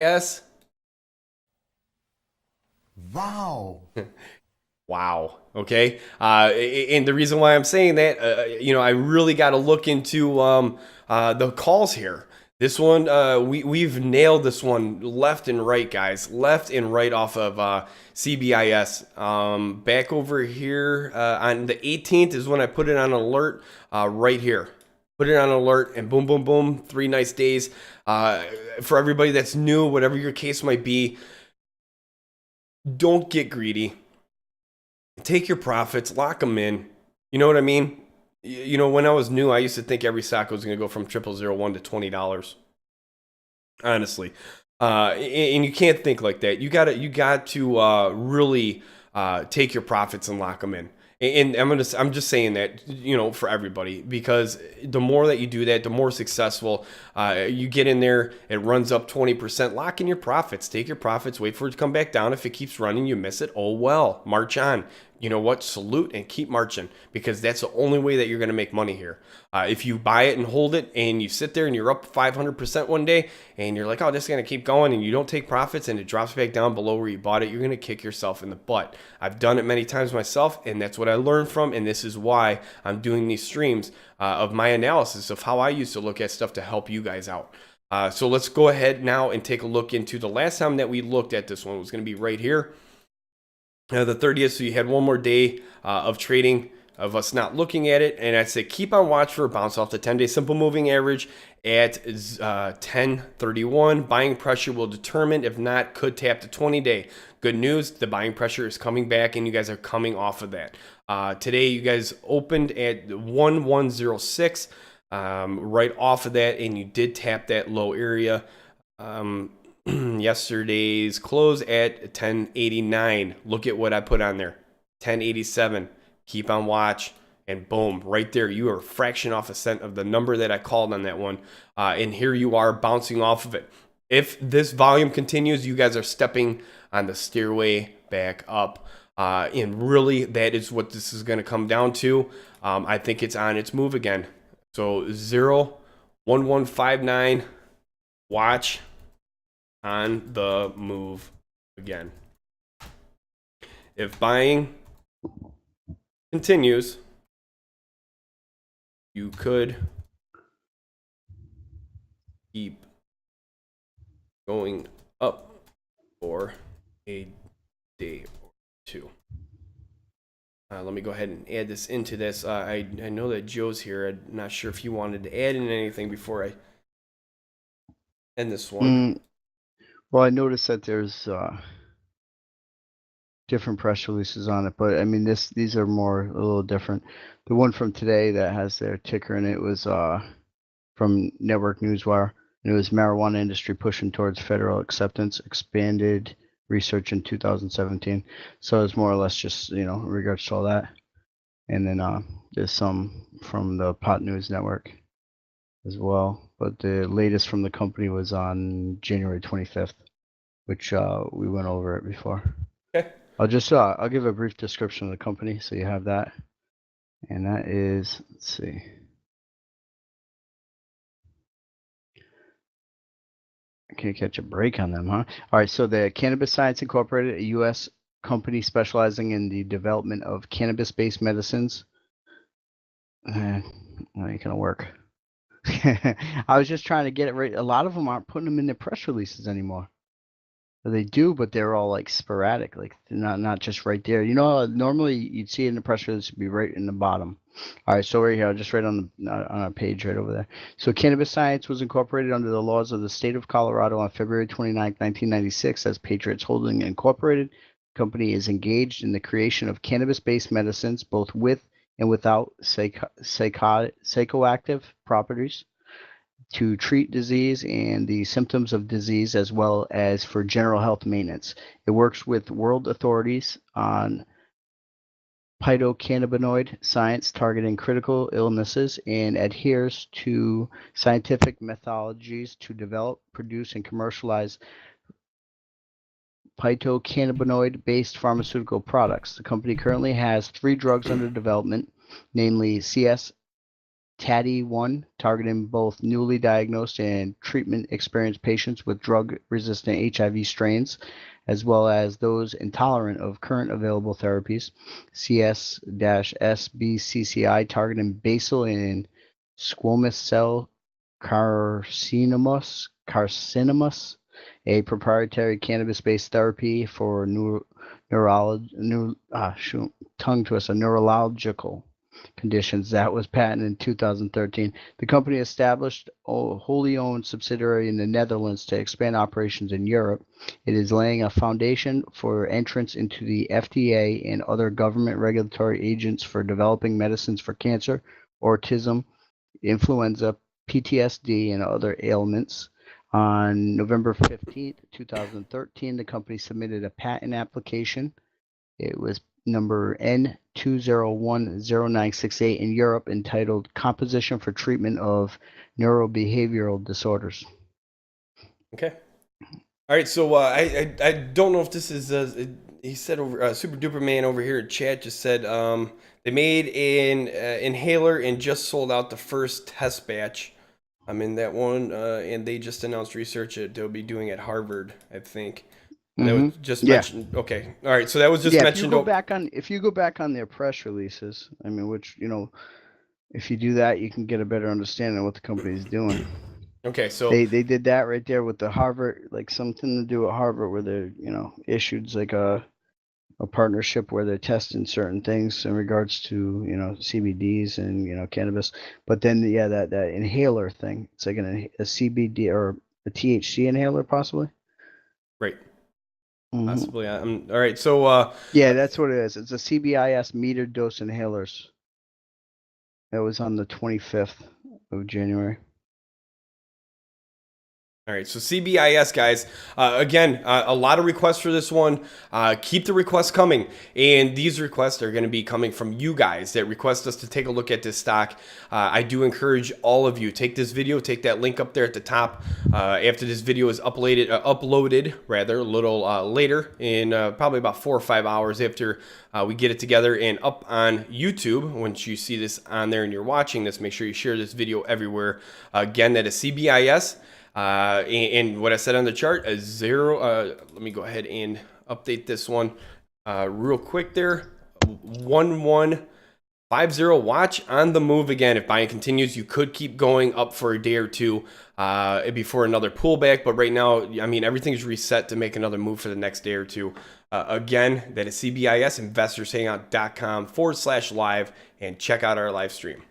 Yes. Wow. Wow. Okay. And the reason why I'm saying that, I really got to look into the calls here. This one, we've nailed this one left and right, guys. Left and right off of CBIS. Back over here on the 18th is when I put it on alert right here. Put it on alert, and boom, boom, boom. 3 nice days. For everybody that's new, whatever your case might be, don't get greedy. Take your profits, lock them in. You know what I mean? When I was new, I used to think every stock was going to go from 0001 to $20. Honestly, and you can't think like that. You got to really take your profits and lock them in. And I'm just saying that for everybody, because the more that you do that, the more successful you get in there. It runs up 20%. Lock in your profits. Take your profits. Wait for it to come back down. If it keeps running, you miss it. Oh well. March on. You know what? Salute and keep marching, because that's the only way that you're going to make money here. If you buy it and hold it and you sit there and you're up 500% one day and you're like, oh, this is going to keep going, and you don't take profits and it drops back down below where you bought it, you're going to kick yourself in the butt. I've done it many times myself, and that's what I learned from. And this is why I'm doing these streams of my analysis of how I used to look at stuff to help you guys out. So let's go ahead now and take a look into the last time that we looked at this one. It was going to be right here. The 30th, so you had one more day of trading, of us not looking at it, and I'd say keep on watch for a bounce off the 10-day simple moving average at 1031. Buying pressure will determine. If not, could tap the 20-day. Good news, the buying pressure is coming back, and you guys are coming off of that. Today, you guys opened at 1106, right off of that, and you did tap that low area. Yesterday's close at 1089. Look at what I put on there. 1087. Keep on watch. And boom, right there, you are a fraction off a cent of the number that I called on that one. And here you are bouncing off of it. If this volume continues, you guys are stepping on the stairway back up. And really, that is what this is going to come down to. I think it's on its move again. So 01159. Watch on the move again. If buying continues, you could keep going up for a day or two. Let me go ahead and add this into this. I know that Joe's here. I'm not sure if he wanted to add in anything before I end this one. Well, I noticed that there's different press releases on it, but I mean these are more a little different. The one from today that has their ticker in it was from Network Newswire, and it was marijuana industry pushing towards federal acceptance, expanded research in 2017. So it's more or less just in regards to all that. And then there's some from the Pot News Network as well, but the latest from the company was on January 25th, which we went over it before. Okay. I'll give a brief description of the company so you have that. And that is, let's see. I can't catch a break on them, huh? All right, so the Cannabis Science Incorporated, a U.S. company specializing in the development of cannabis-based medicines. That ain't gonna work. I was just trying to get it right. A lot of them aren't putting them in their press releases anymore. They do, but they're all like sporadic, like not just right there. Normally you'd see it in the press release, it'd be right in the bottom. All right, so right here, just right on a page right over there. So Cannabis Science was incorporated under the laws of the state of Colorado on February 29, 1996 as Patriots Holding Incorporated. The company is engaged in the creation of cannabis-based medicines, both with and without psychoactive properties, to treat disease and the symptoms of disease, as well as for general health maintenance. It works with world authorities on phytocannabinoid science targeting critical illnesses and adheres to scientific methodologies to develop, produce, and commercialize phytocannabinoid-based pharmaceutical products. The company currently has 3 drugs under development, namely TADDY1, targeting both newly diagnosed and treatment-experienced patients with drug-resistant HIV strains, as well as those intolerant of current available therapies. CS-SBCCI, targeting basal and squamous cell carcinomas, a proprietary cannabis-based therapy for neurological conditions that was patented in 2013. The company established a wholly owned subsidiary in the Netherlands to expand operations in Europe. It is laying a foundation for entrance into the FDA and other government regulatory agents for developing medicines for cancer, autism, influenza, PTSD, and other ailments. On November 15th, 2013, the company submitted a patent application. It was number N2010968 in Europe, entitled Composition for Treatment of Neurobehavioral Disorders. Okay. All right. So I don't know if this is he said over Super Duper Man over here in chat just said they made an inhaler and just sold out the first test batch. I'm in that one, and they just announced research that they'll be doing at Harvard, I think. That was just mentioned. Okay, all right. So that was just mentioned. If you go back on their press releases, I mean, which if you do that, you can get a better understanding of what the company is doing. Okay, so they did that right there with the Harvard, like something to do with Harvard, where they're issued like a partnership where they're testing certain things in regards to CBDs and cannabis. But then that inhaler thing, it's like a CBD or a THC inhaler possibly. Right. Mm-hmm. Possibly. All right. So yeah, that's what it is. It's a CBIS metered dose inhalers. That was on the 25th of January. All right, so CBIS, guys, again, a lot of requests for this one. Keep the requests coming, and these requests are going to be coming from you guys that request us to take a look at this stock. I do encourage all of you, take this video, take that link up there at the top. After this video is uploaded a little later, in probably about 4 or 5 hours after we get it together and up on YouTube. Once you see this on there and you're watching this, make sure you share this video everywhere. Again, that is CBIS. And what I said on the chart, a zero. Let me go ahead and update this one real quick there. 1150. Watch on the move again. If buying continues, you could keep going up for a day or two before another pullback. But right now, I mean, everything's reset to make another move for the next day or two. Again, that is CBIS, investorshangout.com/live, and check out our live stream.